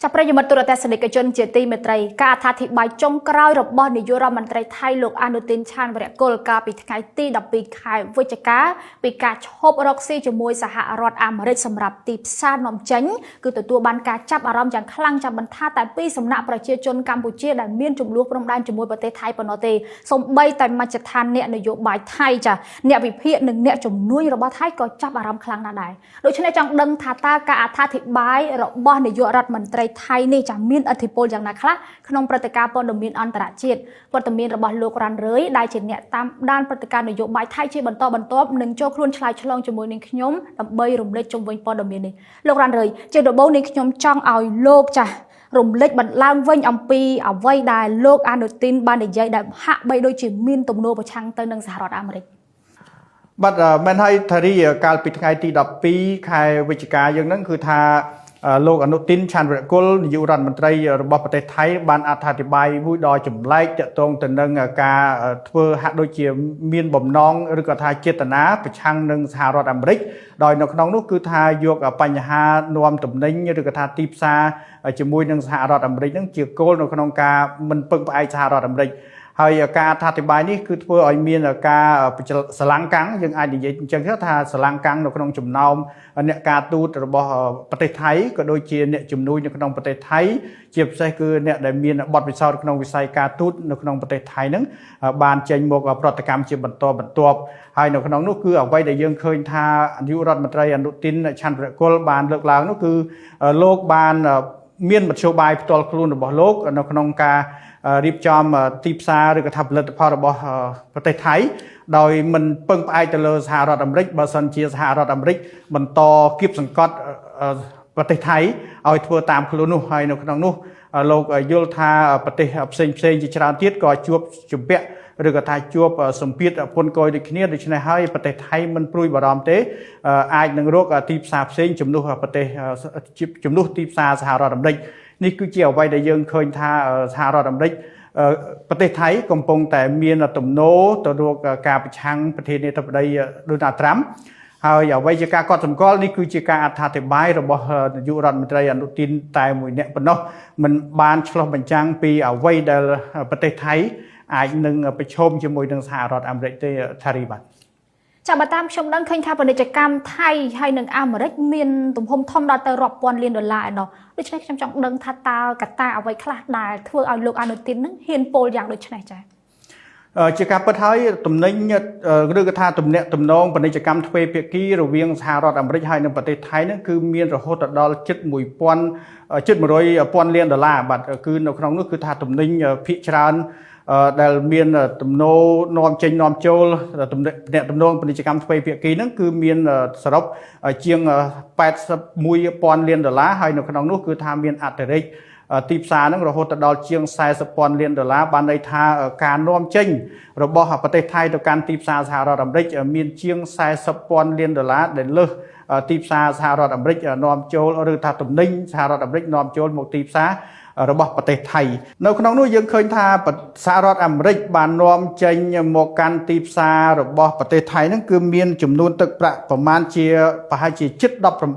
ចាប់ប្រិយមិត្តទូរទស្សនិកជនជាទីមេត្រីការអត្ថាធិប្បាយចុងក្រោយរបស់នាយករដ្ឋមន្ត្រីថៃលោកអនុទានឆានវរៈគុលកាលពីថ្ងៃទី12ខែវិច្ឆិកាពីការឈប់រកស៊ីជាមួយសហរដ្ឋអាមេរិកសម្រាប់ទីផ្សារនាំចេញគឺទទួលបានការចាប់អារម្មណ៍យ៉ាងខ្លាំងចាំបន្ថាតែពីសំណាក់ប្រជាជនកម្ពុជាដែលមានចំនួនព្រំដែនជាមួយប្រទេសថៃប៉ុណ្ណោះទេសូម្បីតែមជ្ឈដ្ឋានអ្នកនយោបាយថៃចាអ្នកវិភាគនិងអ្នកជំនួយរបស់ថៃក៏ចាប់អារម្មណ៍ខ្លាំងណាស់ដែរដូច្នេះចង់ដឹងថាតើការអត្ថាធិប្បាយរបស់នាយករដ្ឋមន្ត្រីថៃនេះចាមានឥទ្ធិពលយ៉ាងណាខ្លះក្នុងព្រឹត្តិការណ៍ព័ត៌មានអន្តរជាតិព័ត៌មានរបស់លោករ៉ាន់រ៉ឺយដែលជាអ្នកតាមដានព្រឹត្តិការណ៍នយោបាយថៃជាបន្តបន្ទាប់នឹងចូលខ្លួនឆ្លើយឆ្លងជាមួយនឹងខ្ញុំដើម្បីរំលែកជុំវិញព័ត៌មាននេះលោករ៉ាន់រ៉ឺយជាដំបូងនេះខ្ញុំចង់ឲ្យលោកចារំលេចបន្លំវិញអំពីអ្វីដែលលោកអនុទានបាននិយាយដែលហាក់បីដូចជាមានទំនោរប្រឆាំងទៅនឹងសហរដ្ឋអាមេរិកបាទមែនហើយធារីកាលពីថ្ងៃទី12ខែវិច្ឆិកាយើងហ្នឹងគឺថាលោកអនុទានឆានវរៈគុលនាយករដ្ឋមន្ត្រីរបស់ប្រទេសថៃបានអត្ថាធិប្បាយមួយដ៏ចម្លែកទាក់ទងទៅនឹងការធ្វើហាក់ដូចជាមានបំណងឬក៏ថាចេតនាប្រឆាំងនឹងសហរដ្ឋអាមេរិកដោយនៅក្នុងនោះគឺថាយកបញ្ហានាំទំនិញឬក៏ថាទីផ្សារជាមួយនឹងសហរដ្ឋអាមេរិកហ្នឹងជាគោលនៅក្នុងការមិនពឹងផ្អែកសហរដ្ឋអាមេរិកហើយការអត្ថាធិប្បាយនេះគឺធ្វើឲ្យមានការស្រឡាំងកាំងយើងអាចនិយាយអញ្ចឹងថាស្រឡាំងកាំងនៅក្នុងចំណោមអ្នកការទូតរបស់ប្រទេសថៃក៏ដូចជាអ្នកជំនួយនៅក្នុងប្រទេសថៃជាពិសេសគឺអ្នកដែលមានបទពិសោធន៍ក្នុងវិស័យការទូតនៅក្នុងប្រទេសថៃហ្នឹងបានចេញមកប្រតិកម្មជាបន្តបន្ទាប់ហើយនៅក្នុងនោះគឺអ្វីដែលយើងឃើញថានាយករដ្ឋមន្ត្រីអនុទានឆាន់វរៈគុលបានលើកឡើងនោះគឺលោកបានមានមធ្យោបាយផ្ទាល់ខ្លួនរបស់លោកនៅក្នុងការរៀបចំទីផ្សារឬក៏ថាផលិតផលរបស់ប្រទេសថៃដោយមិនពឹងផ្អែកទៅលើសហរដ្ឋអាមេរិកបើសិនជាសហរដ្ឋអាមេរិកបន្តគៀបសង្កត់ប្រទេសថៃឲ្យធ្វើតាមខ្លួននោះហើយនៅក្នុងនោះលោកយល់ថាប្រទេសផ្សេងជាច្រើនទៀតក៏ជួបជំពាក់ឬក៏ថាជួបសម្ពាធពន្ធគយដូចគ្នាដូច្នេះហើយប្រទេសថៃមិនព្រួយបារម្ភទេអាចនឹងរកទីផ្សារផ្សេងជំនួសប្រទេសជំនួសទីផ្សារសហរដ្ឋអាមេរិកនេះគឺជាអ្វីដែលយើងឃើញថាសហរដ្ឋអាមេរិកប្រទេសថៃកំពុងតែមានទំនោរទៅរកការប្រឆាំងប្រធានាធិបតីដូណាល់ត្រាំហើយអ្វីជាការកត់សម្គាល់នេះគឺជាការអត្ថាធិប្បាយរបស់នាយករដ្ឋមន្ត្រីអនុទានតែមួយអ្នកប៉ុណ្ណោះមិនបានឆ្លុះបញ្ចាំងពីអ្វីដែលប្រទេសថៃអាចនឹងប្រឈមជាមួយនឹងសហរដ្ឋអាមេរិកទេថារីបាទចាំបើតាមខ្ញុំដឹងឃើញថាពាណិជ្ជកម្មថៃហើយនិងអាមេរិកមានទំហំធំដល់ទៅរាប់ពាន់លានដុល្លារឯណោះដូច្នេះខ្ញុំចង់ដឹងថាតើកត្តាអ្វីខ្លះដែលធ្វើឲ្យលោកអនុទាននឹងហ៊ានពោលយ៉ាងដូចនេះចា៎ជាការពិតហើយទំនិញឬក៏ថាទំនាក់ទំនងពាណិជ្ជកម្មទ្វេភាគីរវាងសហរដ្ឋអាមេរិកហើយនិងប្រទេសថៃហ្នឹងគឺមានរហូតដល់ជិត100,000 លានដុល្លារបាទគឺនៅក្នុងនោះគឺថាទំនិញភាគច្រើនដែលមានទំនោរនាំចេញនាំចូលទំនាក់ទំនងពាណិជ្ជកម្មទ្វេភាគីហ្នឹងគឺមានសរុបជាង81,000 លានដុល្លារហើយនៅក្នុងនោះគឺថាមានអតិរេកទីផ្សារហ្នឹងរហូតដល់ជាង40,000 លានដុល្លារបានន័យថាការនាំចេញរបស់ប្រទេសថៃទៅកាន់ទីផ្សារសហរដ្ឋអាមេរិកមានជាង40,000 លានដុល្លារដែលលើសទីផ្សារសហរដ្ឋអាមេរិកនាំចូលឬថាទំនិញសហរដ្ឋអាមេរិកនាំចូលមកទីផ្សាររបស់ប្រទេសថៃនៅក្នុងនោះយើងឃើញថាសហរដ្ឋអាមេរិកបាននាំចេញមកកាន់ទីផ្សាររបស់ប្រទេសថៃហ្នឹងគឺមានចំនួនទឹកប្រាក់ប្រមាណជាប្រហែលជាជិត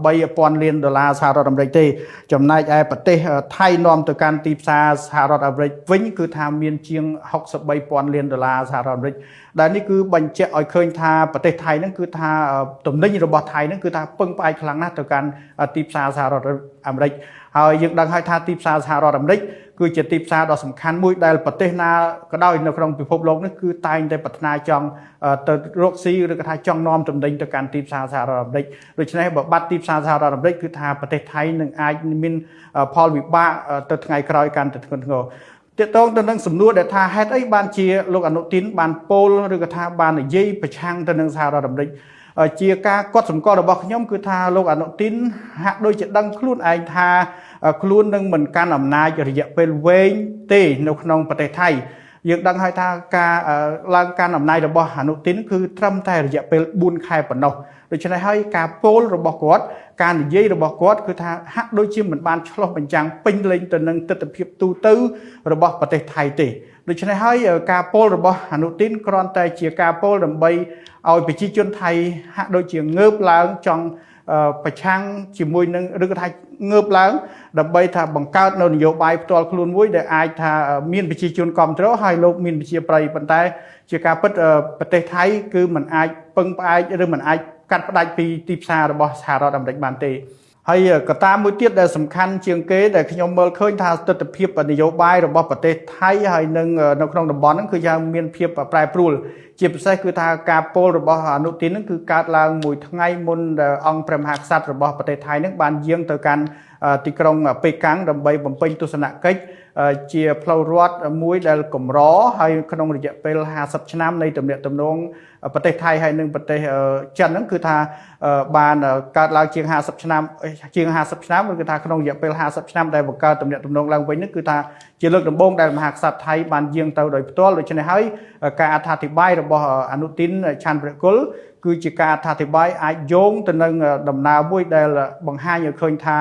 18,000 លានដុល្លារសហរដ្ឋអាមេរិកទេចំណែកឯប្រទេសថៃនាំទៅកាន់ទីផ្សារសហរដ្ឋអាមេរិកវិញគឺថាមានជាង63,000 លានដុល្លារសហរដ្ឋអាមេរិកដែលនេះគឺបញ្ជាក់ឲ្យឃើញថាប្រទេសថៃហ្នឹងគឺថាទំនិញរបស់ថៃហ្នឹងគឺថាពឹងផ្អែកខ្លាំងណាស់ទៅកាន់ទីផ្សារសហរដ្ឋអាមេរិកហើយយើងដឹងហើយថាទីផ្សារសហរដ្ឋអាមេរិកគឺជាទីផ្សារដ៏សំខាន់មួយដែលប្រទេសណាក៏ដោយនៅក្នុងពិភពលោកនេះគឺតែងតែប្រាថ្នាចង់ទៅរកស៊ីឬក៏ថាចង់នាំទំនិញទៅកាន់ទីផ្សារសហរដ្ឋអាមេរិកដូច្នេះបើបាត់ទីផ្សារសហរដ្ឋអាមេរិកគឺថាប្រទេសថៃនឹងអាចមានផលវិបាកទៅថ្ងៃក្រោយកាន់តែធ្ងន់ធ្ងរទាក់ទងទៅនឹងសំណួរដែលថាហេតុអីបានជាលោកអនុទានបានពោលឬក៏ថាបាននិយាយប្រឆាំងទៅនឹងសហរដ្ឋអាមេរិកជាការកត់សម្គាល់របស់ខ្ញុំគឺថាលោកអនុទានហាក់ដូចជាដឹងខ្លួនឯងថាខ្លួននឹងមិនកាន់អំណាចរយៈពេលវែងទេនៅក្នុងប្រទេសថៃយើងដឹងហើយថាការឡើងកាន់អំណាចរបស់អនុទានគឺត្រឹមតែរយៈពេល4ខែប៉ុណ្ណោះដូច្នេះហើយការពោលរបស់គាត់ការនិយាយរបស់គាត់គឺថាហាក់ដូចជាមិនបានឆ្លុះបញ្ចាំងពេញលេញទៅនឹងទស្សនវិជ្ជាទូទៅរបស់ប្រទេសថៃទេដូច្នេះហើយការពោលរបស់អនុទានគ្រាន់តែជាការពោលដើម្បីឲ្យប្រជាជនថៃហាក់ដូចជាងើបឡើងចង់ ប្រឆាំងជាមួយនឹងឬក៏ថាងើបឡើងដើម្បីថាបង្កើតនៅនយោបាយផ្ទាល់ខ្លួនមួយដែលអាចថាមានប្រជាជនគ្រប់គ្រងហើយលោកមានប្រជាប្រិយប៉ុន្តែជាការពិតប្រទេសថៃគឺมันអាចពឹងផ្អែកឬมันអាចកាត់ផ្ដាច់ពីទីផ្សាររបស់សហរដ្ឋអាមេរិកបានទេហើយកត្តាមួយទៀតដែលសំខាន់ជាងគេដែលខ្ញុំមើលឃើញថាទស្សនវិជ្ជានយោបាយរបស់ប្រទេសថៃហើយនឹងនៅក្នុងតំបន់ហ្នឹងគឺយ៉ាងមានភាពប្រែប្រួលជាពិសេសគឺថាការពោលរបស់អនុទានហ្នឹងគឺកើតឡើងមួយថ្ងៃមុនអង្គព្រះមហាក្សត្ររបស់ប្រទេសថៃហ្នឹងបានយាងទៅកាន់ទីក្រុងប៉េកាំងដើម្បីបំពេញទស្សនកិច្ចជាផ្លូវរដ្ឋមួយដែលកម្រហើយក្នុងរយៈពេល50ឆ្នាំនៃទំនាក់ទំនងប្រទេសថៃហើយនិងប្រទេសចិនហ្នឹងគឺថាបានកើតឡើងជាង50ឆ្នាំឬគឺថាក្នុងរយៈពេល50ឆ្នាំដែលបង្កើតទំនាក់ទំនងឡើងវិញហ្នឹងគឺថាជាលើកដំបូងដែលមហាក្សត្រថៃបានយាងទៅដោយផ្ទាល់ដូច្នេះហើយការអត្ថាធិប្បាយរបស់អនុទានឆាន់ព្រះគុលគឺជាការអត្ថាធិប្បាយអាចយោងទៅនឹងដំណើរមួយដែលបង្ហាញឲ្យឃើញថា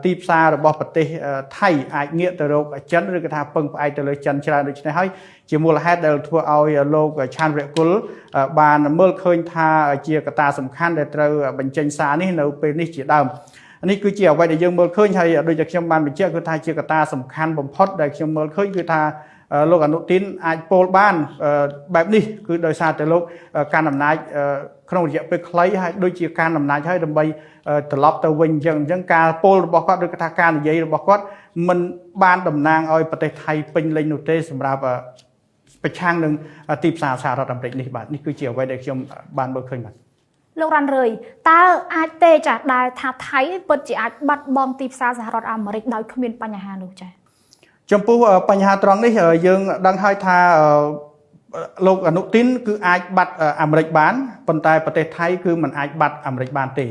ទីផ្សាររបស់ប្រទេសថៃអាចងាកទៅរកចិនឬក៏ថាពឹងផ្អែកទៅលើចិនច្រើនដូច្នេះហើយជាមូលហេតុដែលធ្វើឲ្យលោកឆាន់ព្រះគុលបានមើលឃើញថាជាកត្តាសំខាន់ដែលត្រូវបញ្ចេញសារនេះនៅពេលនេះជាដើមនេះគឺជាអ្វីដែលយើងមើលឃើញហើយដូចជាខ្ញុំបានបញ្ជាក់គឺថាជាកត្តាសំខាន់បំផុតដែលខ្ញុំមើលឃើញគឺថាលោកអនុទានអាចពោលបានបែបនេះគឺដោយសារតែលោកកាន់អំណាចក្នុងរយៈពេលខ្លីហើយដូចជាកាន់អំណាចហើយដើម្បីត្រឡប់ទៅវិញអញ្ចឹងការពោលរបស់គាត់ឬក៏ថាការនិយាយរបស់គាត់មិនបានតំណាងឲ្យប្រទេសថៃពេញលេញនោះទេសម្រាប់ប្រឆាំងនឹងទីផ្សារសហរដ្ឋអាមេរិកនេះបាទនេះគឺជាអ្វីដែលខ្ញុំបានមើលឃើញបាទលោករ៉ាន់រ៉ឺយតើអាចទេចាដែលថាថៃពិតជាអាចបាត់បង់ទីផ្សារសហរដ្ឋអាមេរិកដោយគ្មានបញ្ហានោះចាចំពោះបញ្ហាត្រង់នេះយើងដឹងហើយថាលោកអនុទានគឺអាចបាត់អាមេរិកបានប៉ុន្តែប្រទេសថៃគឺមិនអាចបាត់អាមេរិកបានទេ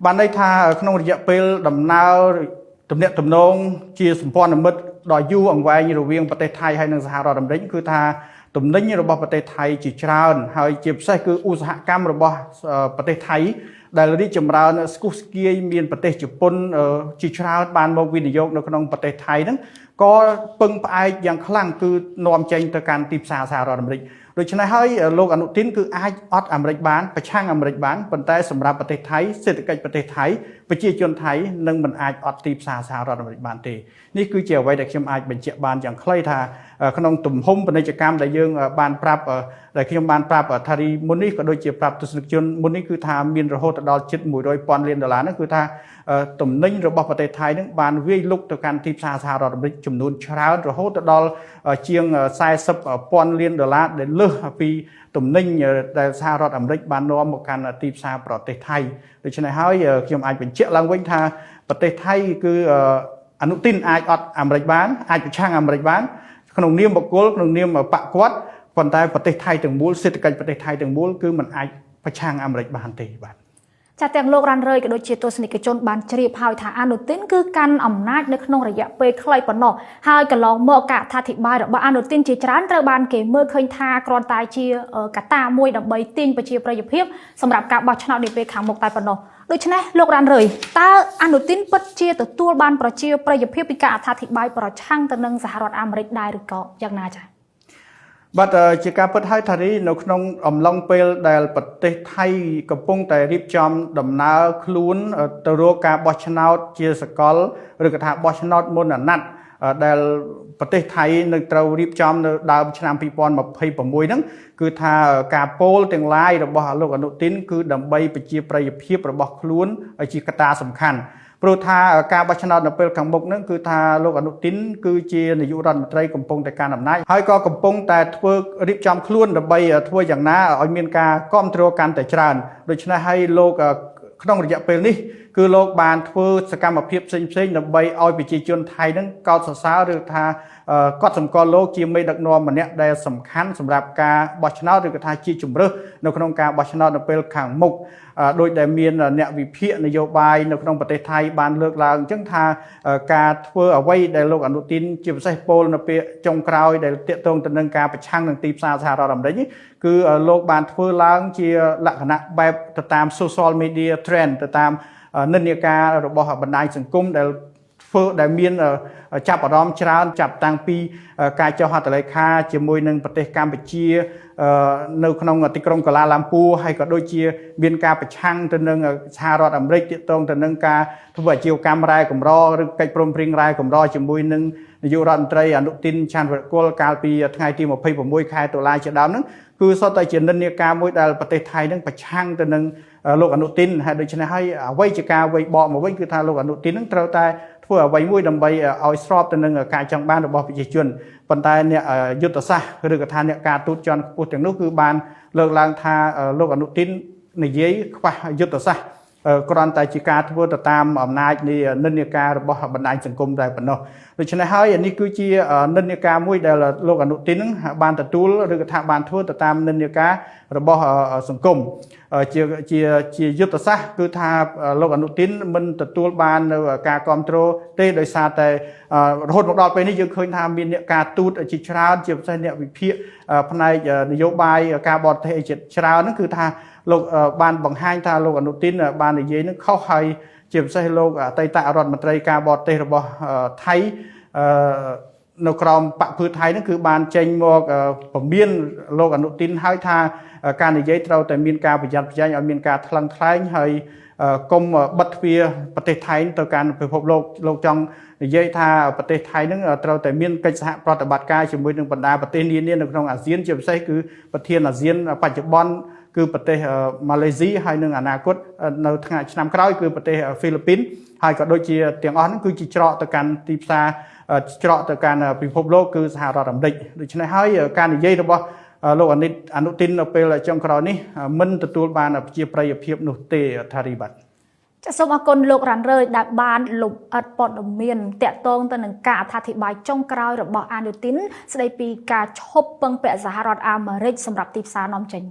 បានន័យថាក្នុងរយៈពេលដំណើរទំនាក់ទំនងជាសម្ព័ន្ធមិត្តដ៏យូរអង្វែងរវាងប្រទេសថៃហើយនិងសហរដ្ឋអាមេរិកគឺថាទំនិញរបស់ប្រទេសថៃជាច្រើនហើយជាពិសេសគឺឧស្សាហកម្មរបស់ប្រទេសថៃដែលរីកចម្រើនស្គុះស្គាយមានប្រទេសជប៉ុនជាច្រើនបានមកវិនិយោគនៅក្នុងប្រទេសថៃហ្នឹងក៏ពឹងផ្អែកយ៉ាងខ្លាំងគឺនាំចេញទៅកាន់ទីផ្សារសហរដ្ឋអាមេរិកដូច្នេះហើយលោកអនុទានគឺអាចអត់អាមេរិកបានប្រឆាំងអាមេរិកបានប៉ុន្តែសម្រាប់ប្រទេសថៃសេដ្ឋកិច្ចប្រទេសថៃប្រជាជនថៃនឹងមិនអាចអត់ទីផ្សារសហរដ្ឋអាមេរិកបានទេនេះគឺជាអ្វីដែលខ្ញុំអាចបញ្ជាក់បានយ៉ាងខ្លីថាក្នុងទំហំពាណិជ្ជកម្មដែលយើងបានប្រាប់ដែលខ្ញុំបានប្រាប់ថារីមុននេះក៏ដូចជាប្រាប់ទស្សនិកជនមុននេះគឺថាមានរហូតដល់ជិត$100,000 ហ្នឹងគឺថាទំនិញរបស់ប្រទេសថៃនឹងបានវាយលុកទៅកាន់ទីផ្សារសហរដ្ឋអាមេរិកចំនួនច្រើនរហូតដល់ជាង$40,000,000ដែលលើសពីទំនិញដែលសហរដ្ឋអាមេរិកបាននាំមកកាន់ទីផ្សារប្រទេសថៃដូច្នេះហើយខ្ញុំអាចបញ្ជាក់ឡើងវិញថាប្រទេសថៃគឺអនុទានអាចអត់អាមេរិកបានអាចប្រឆាំងអាមេរិកបានក្នុងនាមបុគ្គលក្នុងនាមបកគាត់ប៉ុន្តែប្រទេសថៃទាំងមូលសេដ្ឋកិច្ចប្រទេសថៃទាំងមូលគឺមិនអាចប្រឆាំងអាមេរិកបានទេបាទចាទាំងលោករ៉ាន់រ៉ឺយក៏ដូចជាទស្សនិកជនបានជ្រាបហើយថាអនុទានគឺកាន់អំណាចនៅក្នុងរយៈពេលខ្លីប៉ុណ្ណោះហើយកន្លងមកការអត្ថាធិប្បាយរបស់អនុទានជាច្រើនត្រូវបានគេមើលឃើញថាគ្រាន់តែជាកត្តាមួយដើម្បីទាញប្រជាប្រិយភាពសម្រាប់ការបោះឆ្នោតនាពេលខាងមុខតែប៉ុណ្ណោះដូច្នេះលោករ៉ាន់រ៉ឺយតើអនុទានពិតជាទទួលបានប្រជាប្រិយភាពពីការអត្ថាធិប្បាយប្រឆាំងទៅនឹងសហរដ្ឋអាមេរិកដែរឬក៏យ៉ាងណាចា៎បាទជាការពិតហើយថារីនៅក្នុងអំឡុងពេលដែលប្រទេសថៃកំពុងតែរៀបចំដំណើរខ្លួនទៅរកការបោះឆ្នោតជាសកលឬក៏ថាបោះឆ្នោតមុនអាណត្តិដែលប្រទេសថៃនឹងត្រូវរៀបចំនៅដើមឆ្នាំ2026ហ្នឹងគឺថាការពោលទាំងឡាយរបស់លោកអនុទានគឺដើម្បីប្រជាប្រិយភាពរបស់ខ្លួនជាកត្តាសំខាន់ព្រោះថាការបោះឆ្នោតនៅពេលខាងមុខហ្នឹងគឺថាលោកអនុទានគឺជានាយករដ្ឋមន្ត្រីកំពុងតែកាន់អំណាចហើយក៏កំពុងតែធ្វើរៀបចំខ្លួនដើម្បីធ្វើយ៉ាងណាឲ្យមានការគ្រប់គ្រងកាន់តែច្រើនដូច្នេះហើយលោកក្នុងរយៈពេលនេះគឺលោកបានធ្វើសកម្មភាពផ្សេងៗដើម្បីឲ្យប្រជាជនថៃហ្នឹងកោតសរសើរឬថាកត់សម្គាល់លោកជាមេដឹកនាំម្នាក់ដែលសំខាន់សម្រាប់ការបោះឆ្នោតឬក៏ថាជាជំរើសនៅក្នុងការបោះឆ្នោតនៅពេលខាងមុខដោយដែលមានអ្នកវិភាគនយោបាយនៅក្នុងប្រទេសថៃបានលើកឡើងអញ្ចឹងថាការធ្វើអ្វីដែលលោកអនុទានជាពិសេសពោលនៅពេលចុងក្រោយដែលទាក់ទងទៅនឹងការប្រឆាំងនឹងទីផ្សារសហរដ្ឋអាមេរិកនេះគឺលោកបានធ្វើឡើងជាលក្ខណៈបែបទៅតាម social media trend ទៅតាមនិន្នាការរបស់បណ្ដាញសង្គមដែល ធ្វើដែលមានចាប់អារម្មណ៍ច្រើនចាប់តាំងពីការចុះហត្ថលេខាជាមួយនឹងប្រទេសកម្ពុជានៅក្នុងទីក្រុងកាឡាឡាំពូហើយក៏ដូចជាមានការប្រឆាំងទៅនឹងសហរដ្ឋអាមេរិកទាក់ទងទៅនឹងការធ្វើអាជីវកម្មរ៉ែកម្រឬកិច្ចព្រមព្រៀងរ៉ែកម្រជាមួយនឹងនាយករដ្ឋមន្ត្រីអនុទីនឆាន់វរៈគុលកាលពីថ្ងៃទី26ខែតុលាជាដើមហ្នឹងគឺសុទ្ធតែជានិន្នាការមួយដែលប្រទេសថៃនឹងប្រឆាំងទៅនឹងលោកអនុទីនហើយដូច្នេះហើយអ្វីជាការវិបកមកវិញគឺថាលោកអនុទីននឹងត្រូវតែធ្វើអ្វីមួយដើម្បីឲ្យស្របទៅនឹងការចង់បានរបស់ប្រជាជនប៉ុន្តែអ្នកយុទ្ធសាស្ត្រឬក៏ថាអ្នកការទូតជាន់ខ្ពស់ទាំងនោះគឺបានលើកឡើងថាលោកអនុទីននិយាយខ្វះយុទ្ធសាស្ត្រគ្រាន់តែជាការធ្វើទៅតាមអំណាចនៃនិន្នាការរបស់បណ្ដាញសង្គមតែប៉ុណ្ណោះដូច្នេះហើយនេះគឺជានិន្នាការមួយដែលលោកអនុទីននឹងបានទទួលឬក៏ថាបានធ្វើទៅតាមនិន្នាការរបស់សង្គមជាយុទ្ធសាស្ត្រគឺថាលោកអនុទីនមិនទទួលបាននៅការគ្រប់គ្រងទេដោយសារតែរហូតមកដល់ពេលនេះយើងឃើញថាមានអ្នកការទូតជាច្រើនជាពិសេសអ្នកវិភាគផ្នែកនយោបាយការបរទេសជាច្រើនហ្នឹងគឺថាលោកបានបង្ហាញថាលោកអនុទីនបាននិយាយនឹងខុសហើយជាពិសេសលោកអតីតរដ្ឋមន្ត្រីការបរទេសរបស់ថៃនៅក្រមបកភឿថៃហ្នឹងគឺបានចេញមកពមៀនលោកអនុទីនហើយថាការនិយាយត្រូវតែមានការប្រយ័ត្នប្រយែងឲ្យមានការថ្លឹងថ្លែងហើយកុំបិទទ្វារប្រទេសថៃទៅកាន់ពិភពលោកចង់និយាយថាប្រទេសថៃនឹងត្រូវតែមានកិច្ចសហប្រតិបត្តិការជាមួយនឹងបណ្ដាប្រទេសនានានៅក្នុងអាស៊ានជាពិសេសគឺប្រធានអាស៊ានបច្ចុប្បន្នគឺប្រទេសម៉ាឡេស៊ីហើយនឹងអនាគតនៅឆ្នាំក្រោយគឺប្រទេសហ្វីលីពីនហើយក៏ដូចជាទាំងអស់ហ្នឹងគឺជាច្រកទៅកាន់ទីផ្សារច្រកទៅកាន់ពិភពលោកគឺសហរដ្ឋអាមេរិកដូច្នេះហើយការនិយាយរបស់លោកអនុទីននៅពេលចុងក្រោយនេះមិនទទួលបានប្រជាប្រិយភាពនោះទេថារីបាទចាសសូមអរគុណលោករ៉ាន់រើដែលបានលំអិតព័ត៌មានតាក់ទងទៅនឹងការអត្ថាធិប្បាយចុងក្រោយរបស់អនុទីនស្ដីពីការឈប់ពឹងពាក់សហរដ្ឋអាមេរិកសម្រាប់ទីផ្សារនាំចេញ